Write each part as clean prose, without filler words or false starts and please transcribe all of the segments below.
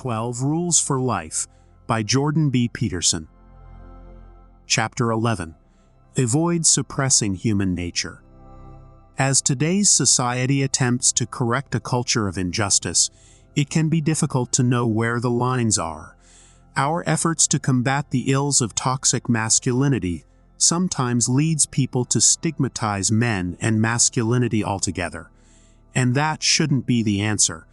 12 Rules for Life by Jordan B. Peterson. Chapter 11. Avoid suppressing human nature. As today's society attempts to correct a culture of injustice, it can be difficult to know where the lines are. Our efforts to combat the ills of toxic masculinity sometimes leads people to stigmatize men and masculinity altogether. And that shouldn't be the answer.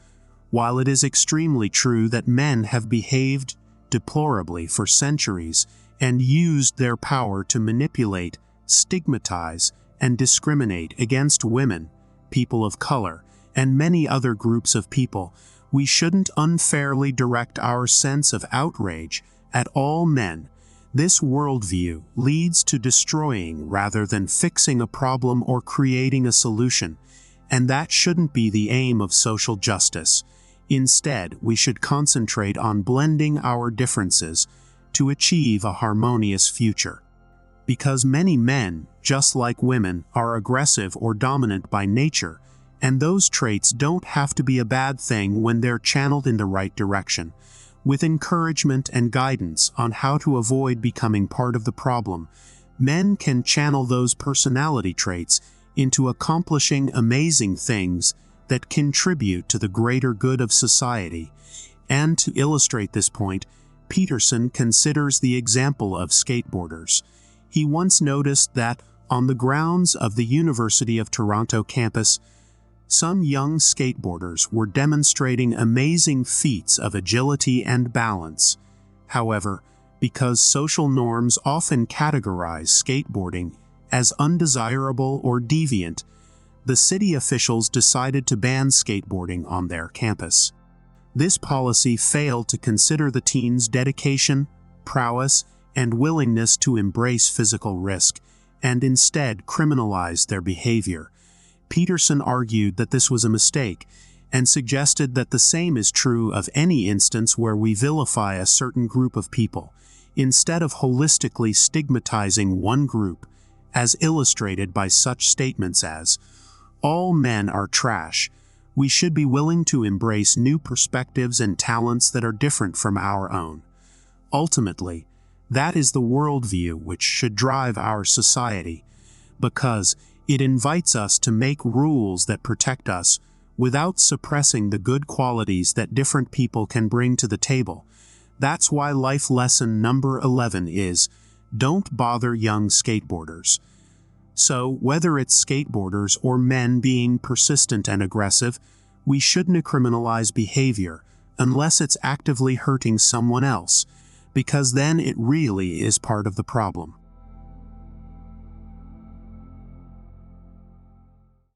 While it is extremely true that men have behaved deplorably for centuries and used their power to manipulate, stigmatize, and discriminate against women, people of color, and many other groups of people, we shouldn't unfairly direct our sense of outrage at all men. This worldview leads to destroying rather than fixing a problem or creating a solution, and that shouldn't be the aim of social justice. Instead, we should concentrate on blending our differences to achieve a harmonious future. Because many men, just like women, are aggressive or dominant by nature, and those traits don't have to be a bad thing when they're channeled in the right direction. With encouragement and guidance on how to avoid becoming part of the problem, men can channel those personality traits into accomplishing amazing things that contribute to the greater good of society. And to illustrate this point, Peterson considers the example of skateboarders. He once noticed that, on the grounds of the University of Toronto campus, some young skateboarders were demonstrating amazing feats of agility and balance. However, because social norms often categorize skateboarding as undesirable or deviant, the city officials decided to ban skateboarding on their campus. This policy failed to consider the teens' dedication, prowess, and willingness to embrace physical risk, and instead criminalized their behavior. Peterson argued that this was a mistake, and suggested that the same is true of any instance where we vilify a certain group of people, instead of holistically stigmatizing one group, as illustrated by such statements as, "All men are trash." We should be willing to embrace new perspectives and talents that are different from our own. Ultimately, that is the worldview which should drive our society, because it invites us to make rules that protect us without suppressing the good qualities that different people can bring to the table. That's why life lesson number 11 is, don't bother young skateboarders. So, whether it's skateboarders or men being persistent and aggressive, we shouldn't criminalize behavior unless it's actively hurting someone else, because then it really is part of the problem.